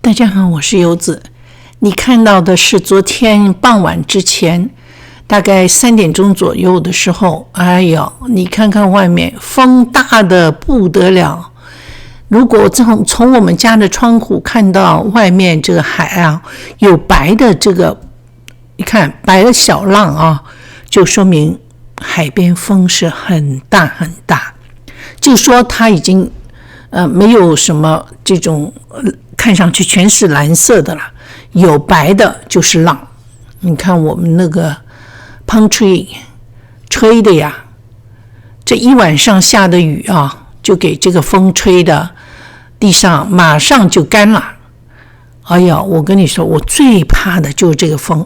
大家好，我是柚子。你看到的是昨天傍晚之前，大概3点钟左右的时候，哎呦，你看看外面风大的不得了。如果从我们家的窗户看到外面这个海啊，有白的这个，你看白的小浪啊，就说明海边风是很大很大，就说它已经没有什么这种看上去全是蓝色的了，有白的就是浪。你看我们那个 palm tree 吹的呀，这一晚上下的雨啊，就给这个风吹的地上马上就干了。哎呀，我跟你说，我最怕的就是这个风。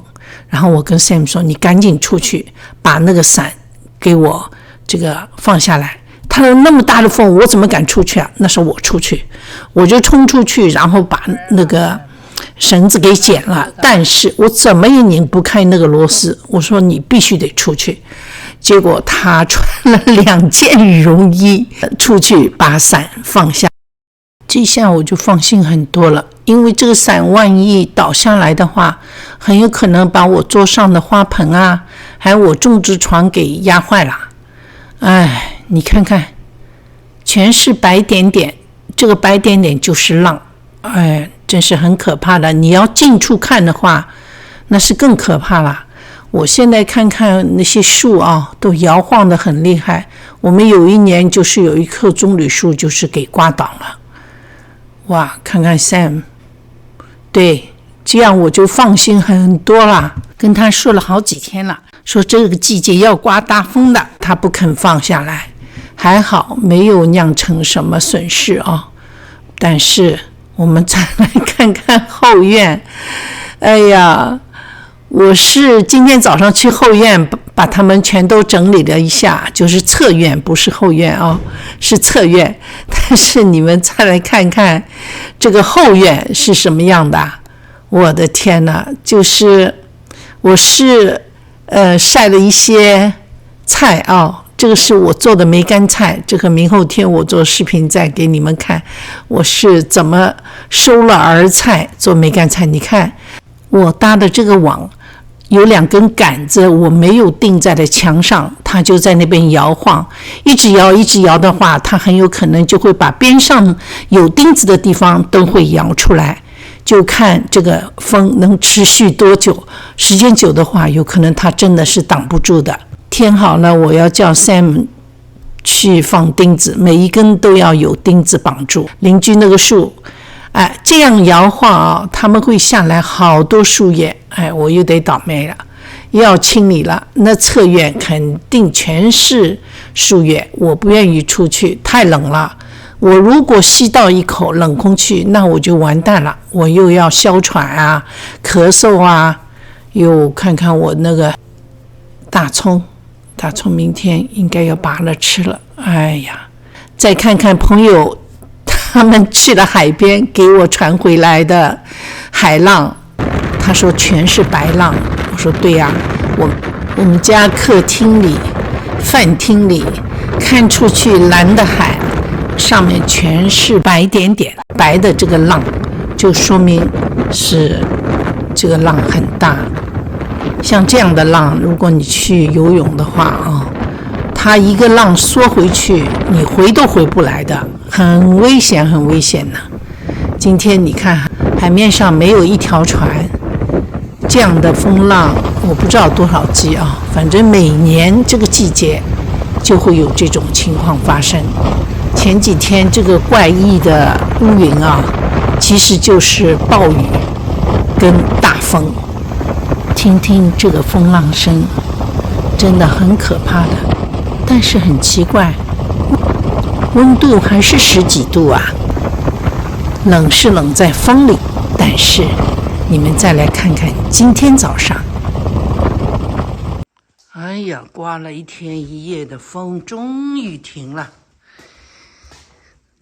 然后我跟 Sam 说，你赶紧出去把那个伞给我这个放下来。他说那么大的风我怎么敢出去啊？那时候我出去，我就冲出去，然后把那个绳子给剪了，但是我怎么也拧不开那个螺丝。我说你必须得出去。结果他穿了2件羽绒衣出去把伞放下，这下我就放心很多了，因为这个伞万一倒下来的话，很有可能把我桌上的花盆啊，还有我种植床给压坏了。哎，你看看，全是白点点，这个白点点就是浪，哎，真是很可怕的。你要近处看的话，那是更可怕了。我现在看看那些树啊，都摇晃得很厉害。我们有一年就是有一棵棕榈树就是给刮倒了。哇，看看 Sam， 对，这样我就放心很多了。跟他说了好几天了，说这个季节要刮大风的，他不肯放下来。还好没有酿成什么损失啊。但是我们再来看看后院。哎呀，我是今天早上去后院把它们全都整理了一下，就是侧院，不是后院啊，是侧院。但是你们再来看看这个后院是什么样的。我的天哪，就是我是晒了一些菜啊，这个是我做的梅干菜，这个明后天我做视频再给你们看，我是怎么收了儿菜做梅干菜。你看我搭的这个网有2根杆子，我没有钉在了墙上，它就在那边摇晃，一直摇的话，它很有可能就会把边上有钉子的地方都会摇出来，就看这个风能持续多久，时间久的话，有可能它真的是挡不住的。天好了，我要叫 Sam 去放钉子，每一根都要有钉子绑住。邻居那个树这样摇晃啊，他们会下来好多树叶，我又得倒霉了，要清理了。那侧院肯定全是树叶，我不愿意出去，太冷了。我如果吸到一口冷空气，那我就完蛋了，我又要哮喘啊，咳嗽啊。又看看我那个大葱明天应该要拔了吃了。哎呀，再看看朋友他们去了海边给我传回来的海浪，他说全是白浪。我说对呀，我们家客厅里饭厅里看出去蓝的海，上面全是白点点，白的这个浪就说明是这个浪很大。像这样的浪，如果你去游泳的话啊，它一个浪缩回去，你回都回不来的，很危险，很危险的。今天你看海面上没有一条船，这样的风浪我不知道多少季啊，反正每年这个季节就会有这种情况发生。前几天这个怪异的乌云啊，其实就是暴雨跟大风。听听这个风浪声，真的很可怕的。但是很奇怪，温度还是10几度啊。冷是冷在风里，但是你们再来看看今天早上，哎呀，刮了1天1夜的风终于停了。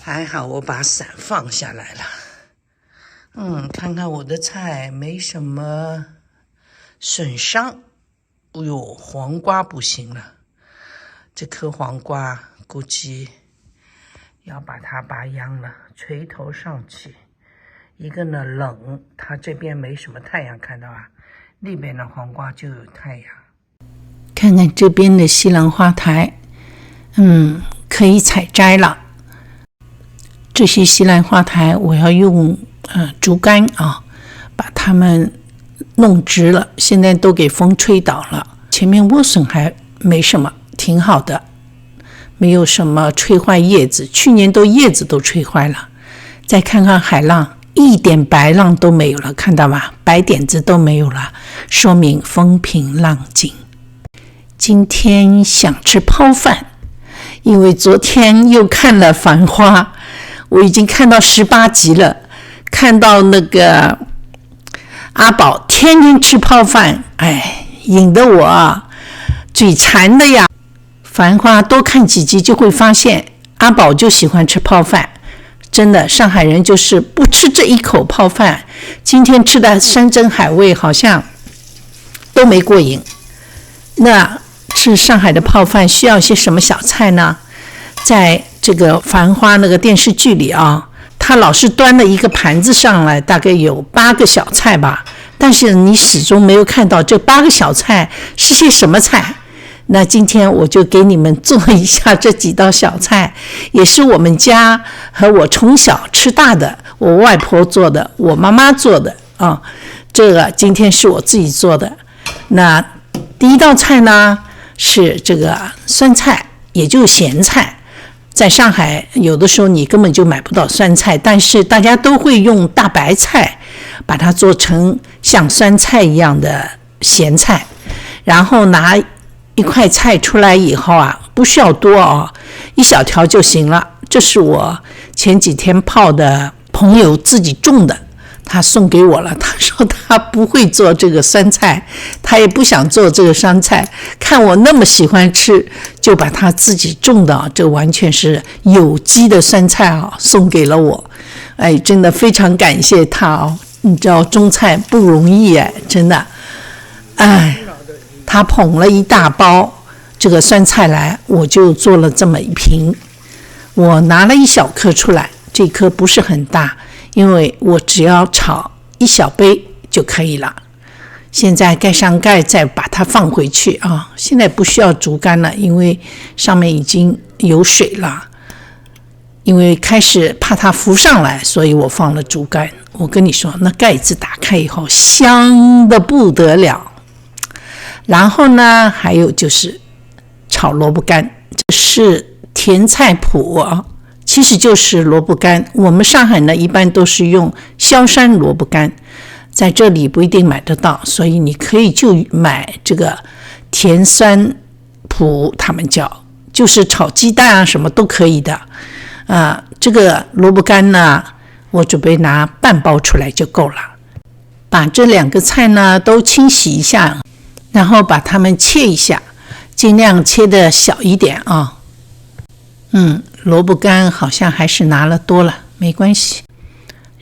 还好我把伞放下来了。看看我的菜没什么损伤。哎呦，黄瓜不行了，这颗黄瓜估计要把它拔秧了，垂头丧气，一个呢冷，它这边没什么太阳，看到啊，那边的黄瓜就有太阳。看看这边的西兰花苔，可以采摘了。这些西兰花苔我要用竹竿啊，把它们弄直了，现在都给风吹倒了。前面莴笋还没什么，挺好的，没有什么吹坏叶子，去年叶子都吹坏了。再看看海浪，一点白浪都没有了，看到吗？白点子都没有了，说明风平浪静。今天想吃泡饭，因为昨天又看了《繁花》，我已经看到18集了，看到那个阿宝天天吃泡饭，引得我嘴馋的呀。《繁花》多看几集就会发现，阿宝就喜欢吃泡饭。真的，上海人就是不吃这一口泡饭，今天吃的山珍海味好像都没过瘾。那吃上海的泡饭需要些什么小菜呢？在这个《繁花》那个电视剧里啊，他老是端了一个盘子上来，大概有8个小菜吧，但是你始终没有看到这8个小菜是些什么菜。那今天我就给你们做一下这几道小菜，也是我们家和我从小吃大的，我外婆做的，我妈妈做的啊。这个今天是我自己做的。那第一道菜呢是这个酸菜，也就是咸菜。在上海有的时候你根本就买不到酸菜，但是大家都会用大白菜把它做成像酸菜一样的咸菜，然后拿一块菜出来以后啊，不需要多哦，1小条就行了。这是我前几天泡的朋友自己种的，他送给我了。他说他不会做这个酸菜，他也不想做这个酸菜，看我那么喜欢吃，就把他自己种的这完全是有机的酸菜啊，送给了我。真的非常感谢他哦。你知道种菜不容易真的。他捧了一大包这个酸菜来，我就做了这么一瓶。我拿了1小颗出来，这颗不是很大，因为我只要炒1小杯就可以了。现在盖上盖，再把它放回去啊。现在不需要竹竿了，因为上面已经有水了。因为开始怕它浮上来，所以我放了竹竿。我跟你说，那盖子打开以后，香的不得了。然后呢，还有就是炒萝卜干，这是甜菜谱啊，其实就是萝卜干。我们上海呢，一般都是用萧山萝卜干，在这里不一定买得到，所以你可以就买这个甜酸谱，他们叫，就是炒鸡蛋啊什么都可以的。这个萝卜干呢，我准备拿半包出来就够了。把这2个菜呢都清洗一下，然后把它们切一下，尽量切的小一点啊。萝卜干好像还是拿了多了，没关系。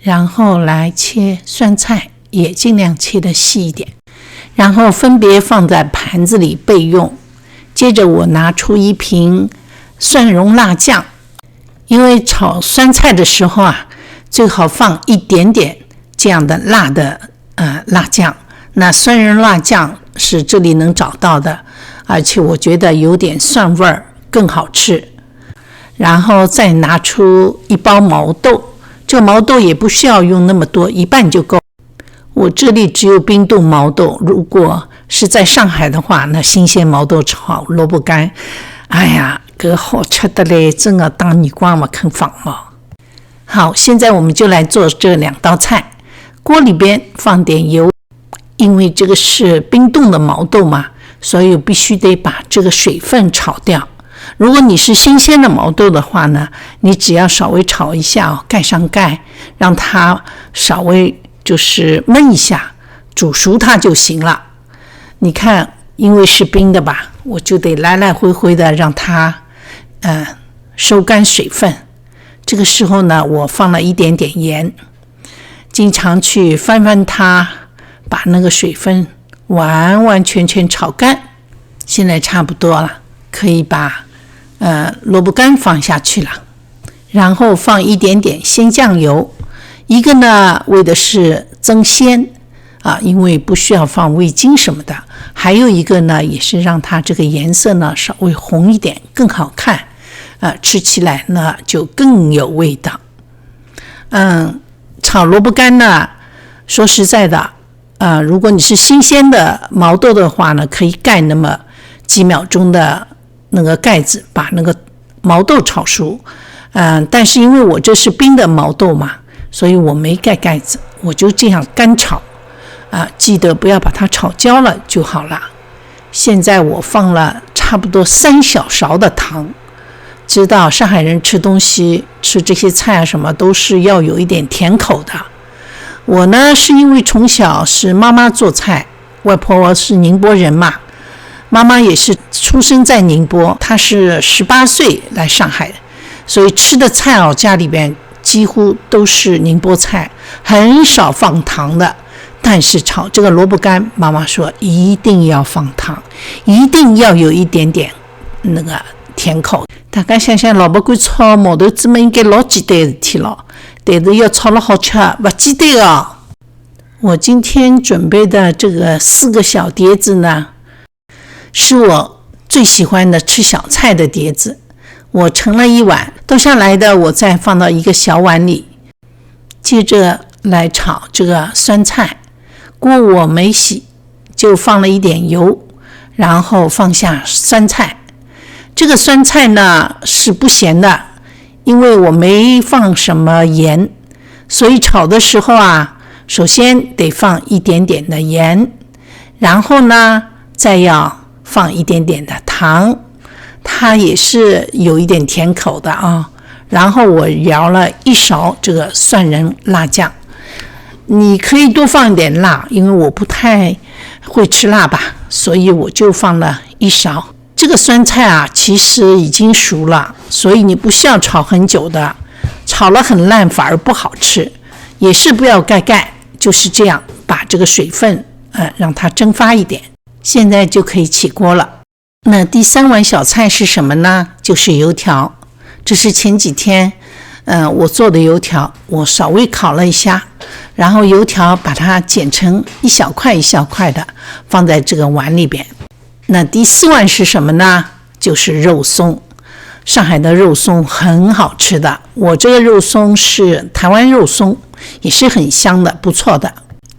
然后来切酸菜，也尽量切的细一点，然后分别放在盘子里备用。接着我拿出一瓶蒜蓉辣酱，因为炒酸菜的时候啊，最好放一点点这样的辣的辣酱。那蒜蓉辣酱是这里能找到的，而且我觉得有点蒜味儿更好吃。然后再拿出1包毛豆，这个毛豆也不需要用那么多，1半就够。我这里只有冰冻毛豆，如果是在上海的话，那新鲜毛豆炒萝卜干，搿好吃的嘞，真的当你光不肯放哦。好，现在我们就来做这2道菜。锅里边放点油，因为这个是冰冻的毛豆嘛，所以必须得把这个水分炒掉。如果你是新鲜的毛豆的话呢，你只要稍微炒一下盖上盖，让它稍微就是焖一下，煮熟它就行了。你看，因为是冰的吧，我就得来来回回的让它收干水分。这个时候呢，我放了一点点盐，经常去翻翻它，把那个水分完完全全炒干。现在差不多了，可以把萝卜干放下去了，然后放一点点鲜酱油，一个呢为的是增鲜啊，因为不需要放味精什么的，还有一个呢也是让它这个颜色呢稍微红一点更好看吃起来呢就更有味道。炒萝卜干呢说实在的如果你是新鲜的毛豆的话呢，可以盖那么几秒钟的那个盖子，把那个毛豆炒熟。但是因为我这是冰的毛豆嘛，所以我没盖盖子，我就这样干炒记得不要把它炒焦了就好了。现在我放了差不多3小勺的糖，知道上海人吃东西吃这些菜什么都是要有一点甜口的。我呢是因为从小是妈妈做菜，外婆是宁波人嘛，妈妈也是出生在宁波，她是18岁来上海的，所以吃的菜家里边几乎都是宁波菜，很少放糖的。但是炒这个萝卜干，妈妈说一定要放糖，一定要有一点点那个甜口。大家想想，萝卜干炒毛豆子嘛，应该老简单的事体了，但是要炒了好吃，不简单哦。我今天准备的这个4个小碟子呢，是我最喜欢的吃小菜的碟子。我盛了1碗，倒下来的我再放到一个小碗里，接着来炒这个酸菜。锅我没洗，就放了一点油，然后放下酸菜。这个酸菜呢是不咸的，因为我没放什么盐，所以炒的时候首先得放一点点的盐，然后呢再要放一点点的糖，它也是有一点甜口的然后我舀了1勺这个蒜仁辣酱，你可以多放一点辣，因为我不太会吃辣吧，所以我就放了1勺。这个酸菜其实已经熟了，所以你不需要炒很久的，炒了很烂反而不好吃。也是不要盖盖，就是这样把这个水分让它蒸发一点。现在就可以起锅了。那第3碗小菜是什么呢？就是油条。这是前几天我做的油条，我稍微烤了一下，然后油条把它剪成一小块一小块的放在这个碗里边。那第4碗是什么呢？就是肉松。上海的肉松很好吃的，我这个肉松是台湾肉松，也是很香的，不错的。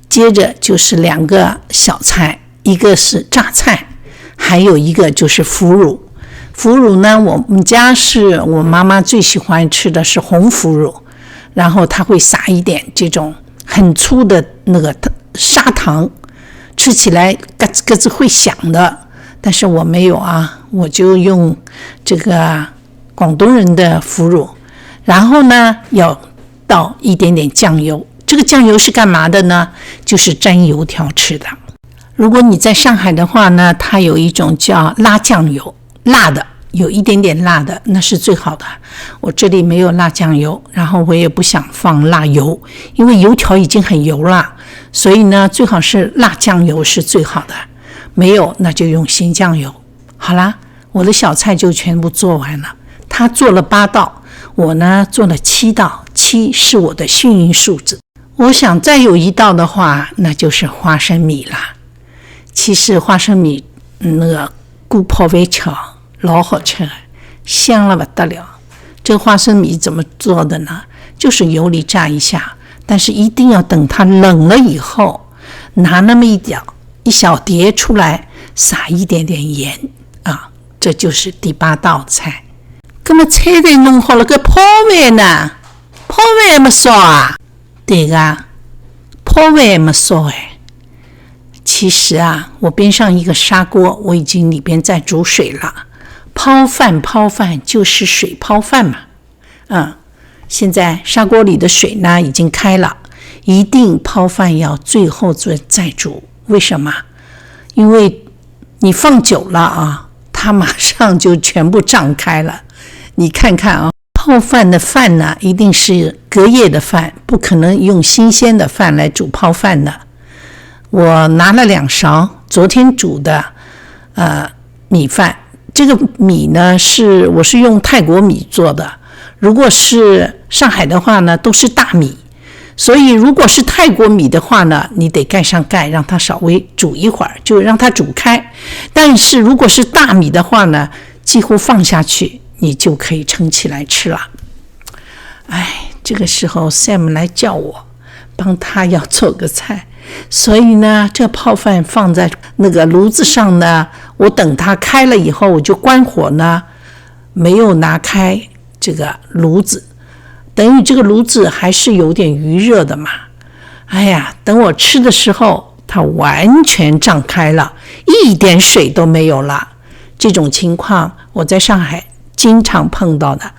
接着就是2个小菜，一个是榨菜，还有一个就是腐乳。腐乳呢，我们家是我妈妈最喜欢吃的是红腐乳，然后她会撒一点这种很粗的那个砂糖，吃起来咯吱咯吱会响的。但是我没有我就用这个广东人的腐乳，然后呢要倒一点点酱油。这个酱油是干嘛的呢？就是沾油条吃的。如果你在上海的话呢，它有一种叫辣酱油，辣的，有一点点辣的，那是最好的。我这里没有辣酱油，然后我也不想放辣油，因为油条已经很油了，所以呢最好是辣酱油是最好的。没有那就用鲜酱油。好啦，我的小菜就全部做完了。他做了8道，我呢做了7道，7是我的幸运数字。我想再有1道的话，那就是花生米啦。其实花生米那个锅泡饭吃老好吃的，香了不得了。这个花生米怎么做的呢？就是油里炸一下，但是一定要等它冷了以后，拿那么一小碟出来，撒一点点盐这就是第8道菜。那么菜单弄好了，个泡饭呢？泡饭没烧对个，泡饭没烧其实我边上一个砂锅，我已经里边在煮水了。泡饭就是水泡饭嘛。现在砂锅里的水呢已经开了，一定泡饭要最后再煮。为什么？因为你放久了它马上就全部胀开了。你看看泡饭的饭呢，一定是隔夜的饭，不可能用新鲜的饭来煮泡饭的。我拿了2勺昨天煮的米饭，这个米呢我是用泰国米做的，如果是上海的话呢都是大米，所以如果是泰国米的话呢，你得盖上盖，让它稍微煮一会儿，就让它煮开。但是如果是大米的话呢，几乎放下去你就可以盛起来吃了。这个时候 Sam 来叫我帮他要做个菜，所以呢这泡饭放在那个炉子上呢，我等它开了以后我就关火呢，没有拿开这个炉子，等于这个炉子还是有点余热的嘛。等我吃的时候它完全胀开了，一点水都没有了。这种情况我在上海经常碰到的。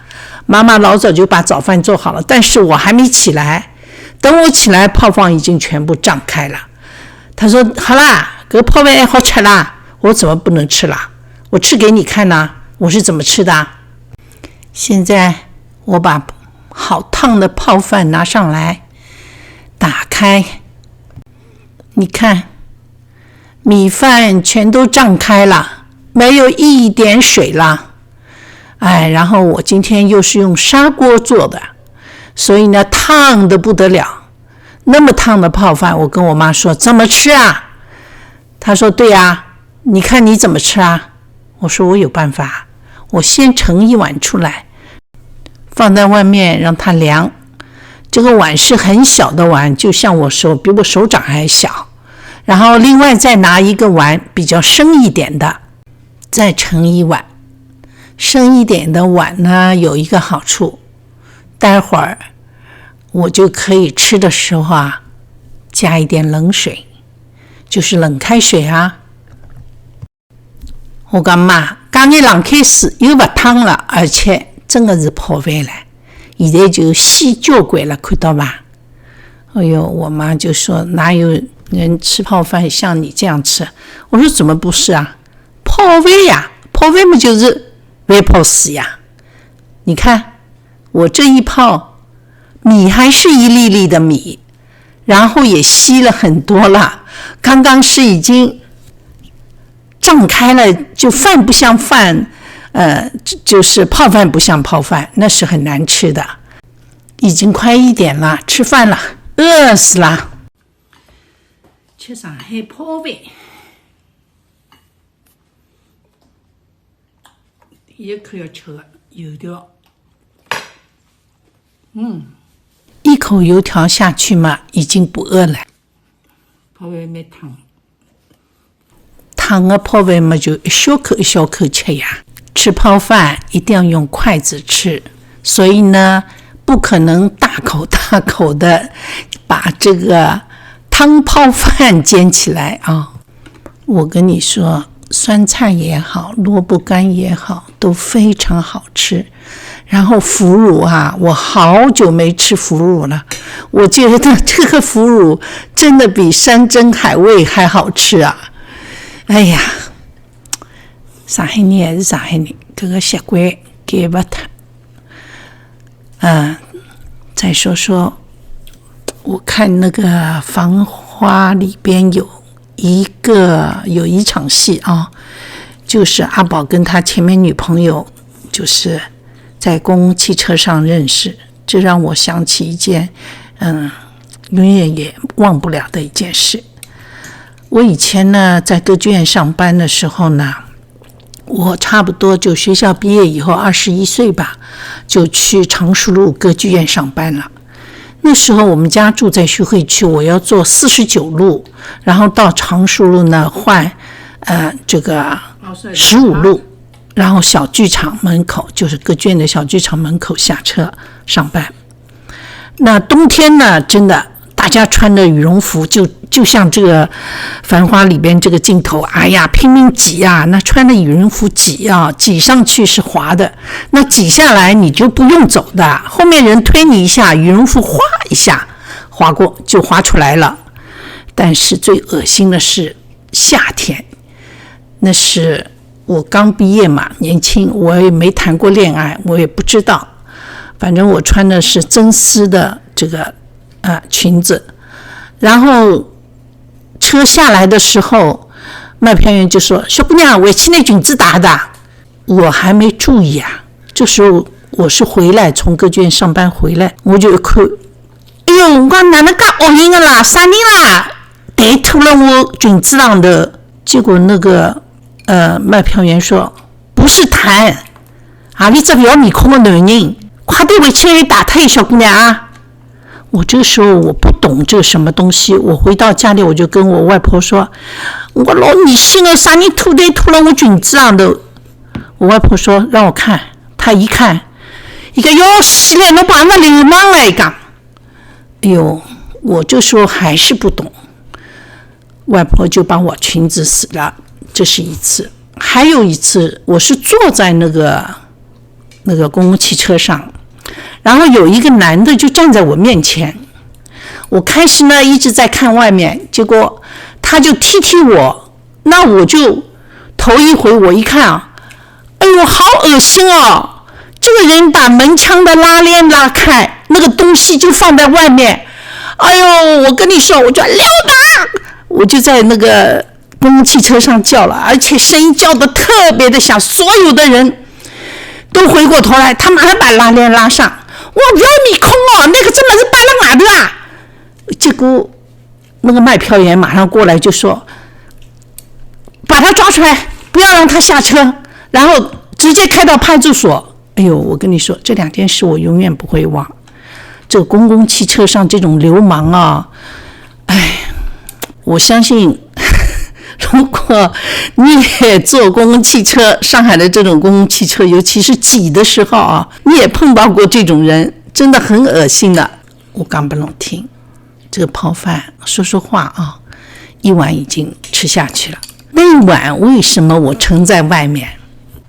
妈妈老早就把早饭做好了，但是我还没起来，等我起来泡饭已经全部胀开了。她说好啦，这个泡饭好吃啦。我怎么不能吃啦？我吃给你看呢，我是怎么吃的。现在我把好烫的泡饭拿上来，打开，你看米饭全都胀开了，没有一点水了。然后我今天又是用砂锅做的，所以呢烫得不得了。那么烫的泡饭，我跟我妈说怎么吃啊？她说对啊，你看你怎么吃啊？我说我有办法，我先盛一碗出来，放在外面让它凉。这个碗是很小的碗，就像我手，比我手掌还小。然后另外再拿一个碗比较深一点的，再盛一碗。深一点的碗呢有一个好处，待会儿我就可以吃的时候啊，加一点冷水，就是冷开水啊。我讲妈，刚才冷开水又不烫了，而且真的是泡饭了，现在就稀交关了，看到吧？我妈就说哪有人吃泡饭像你这样吃？我说怎么不是啊？泡饭呀，泡饭不就是外泡死呀？你看我这一泡，米还是一粒粒的米，然后也稀了很多了。刚刚是已经胀开了，就饭不像饭，就是泡饭不像泡饭，那是很难吃的。已经快1点了，吃饭了，饿死了。吃上海泡饭，第一口要吃的油条，一口油条下去嘛，已经不饿了。泡饭蛮烫，烫的泡饭嘛，就一小口一小口吃呀。吃泡饭一定要用筷子吃，所以呢，不可能大口大口的把这个汤泡饭煎起来啊。我跟你说，酸菜也好，萝卜干也好，都非常好吃。然后腐乳啊，我好久没吃腐乳了，我觉得这个腐乳真的比山珍海味还好吃啊。上海人还是上海人，这个习惯改不脱。再说说，我看那个《繁花》里边有一场戏啊，就是阿宝跟他前面女朋友就是在公共汽车上认识，这让我想起一件永远也忘不了的一件事。我以前呢在歌剧院上班的时候呢，我差不多就学校毕业以后21岁吧，就去常熟路歌剧院上班了。那时候我们家住在徐汇区，我要坐49路，然后到常熟路呢换这个15路，然后小剧场门口，就是歌剧院的小剧场门口下车上班。那冬天呢，真的大家穿的羽绒服，就像这个《繁花》里边这个镜头，拼命挤啊，那穿的羽绒服挤啊，挤上去是滑的，那挤下来你就不用走的，后面人推你一下，羽绒服哗一下滑过就滑出来了。但是最恶心的是夏天，那是我刚毕业嘛，年轻，我也没谈过恋爱，我也不知道，反正我穿的是真丝的这个裙子，然后车下来的时候，卖票员就说：“小姑娘，回去那裙子打的。”我还没注意啊，这时候我是回来从歌剧院上班回来，我就看一呦，我讲哪能介恶心个啦？啥人啦？痰吐了我裙子上头。结果那个卖票员说不是痰，何里只不要面孔的男人，快点回去打他一小姑娘啊！我这个时候我不懂这什么东西，我回到家里我就跟我外婆说，我老恶心了，啥人吐痰吐了我裙子上头。我外婆说让我看，她一看，一个哟死了，侬碰到流氓了，一讲。哎呦，我这时候还是不懂，外婆就把我裙子撕了，这是一次。还有一次，我是坐在那个公共汽车上，然后有一个男的就站在我面前，我开始呢一直在看外面，结果他就踢我，那我就头一回我一看啊，哎呦好恶心哦！这个人把门窗的拉链拉开，那个东西就放在外面，哎呦我跟你说，我就溜达，我就在那个公共汽车上叫了，而且声音叫得特别的响，所有的人都回过头来，他马上把拉链拉上。我不要你空哦，那个真的是扒了外头啊！结果那个卖票员马上过来就说，把他抓出来，不要让他下车，然后直接开到派出所。哎呦，我跟你说，这两件事我永远不会忘。这个公共汽车上这种流氓啊，哎，我相信如果你也坐公共汽车，上海的这种公共汽车尤其是挤的时候啊，你也碰到过这种人，真的很恶心的。我刚不能听这个泡饭，说实话啊，一碗已经吃下去了。那一碗为什么我盛在外面？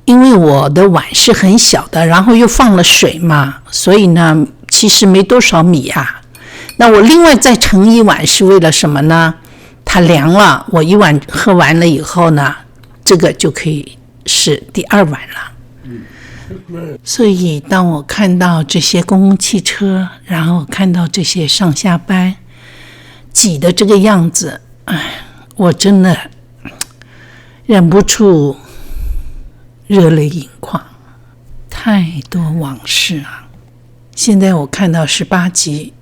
因为我的碗是很小的，然后又放了水嘛，所以呢其实没多少米啊。那我另外再盛一碗是为了什么呢？它凉了，我一碗喝完了以后呢，这个就可以是第二碗了。所以当我看到这些公共汽车，然后看到这些上下班挤的这个样子，我真的忍不住热泪盈眶。太多往事啊！现在我看到18集，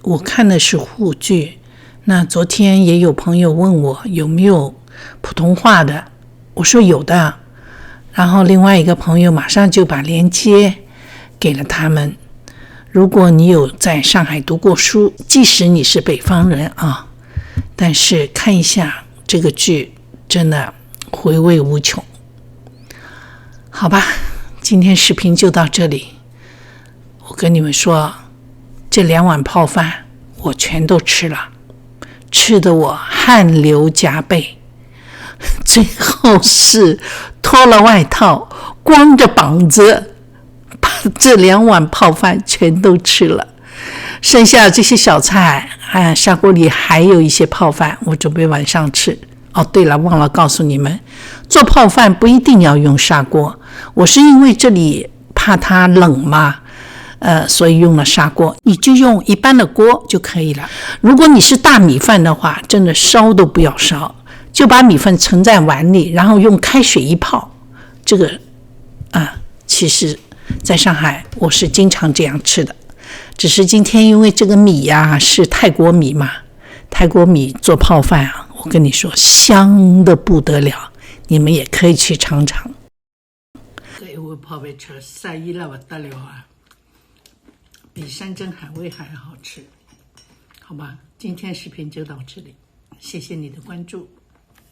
我看的是沪剧。那昨天也有朋友问我有没有普通话的，我说有的，然后另外一个朋友马上就把链接给了他们。如果你有在上海读过书，即使你是北方人啊，但是看一下这个剧，真的回味无穷。好吧，今天视频就到这里。我跟你们说，这2碗泡饭我全都吃了，吃得我汗流浃背，最后是脱了外套，光着膀子把这2碗泡饭全都吃了。剩下这些小菜，砂锅里还有一些泡饭，我准备晚上吃。哦，对了，忘了告诉你们，做泡饭不一定要用砂锅，我是因为这里怕它冷嘛，所以用了砂锅，你就用一般的锅就可以了。如果你是大米饭的话，真的烧都不要烧，就把米饭盛在碗里，然后用开水一泡。这个其实在上海我是经常这样吃的，只是今天因为这个米呀是泰国米嘛，泰国米做泡饭啊，我跟你说香的不得了，你们也可以去尝尝。这一碗泡饭吃适意了不得了啊，比山珍海味还好吃。好吧，今天视频就到这里，谢谢你的关注。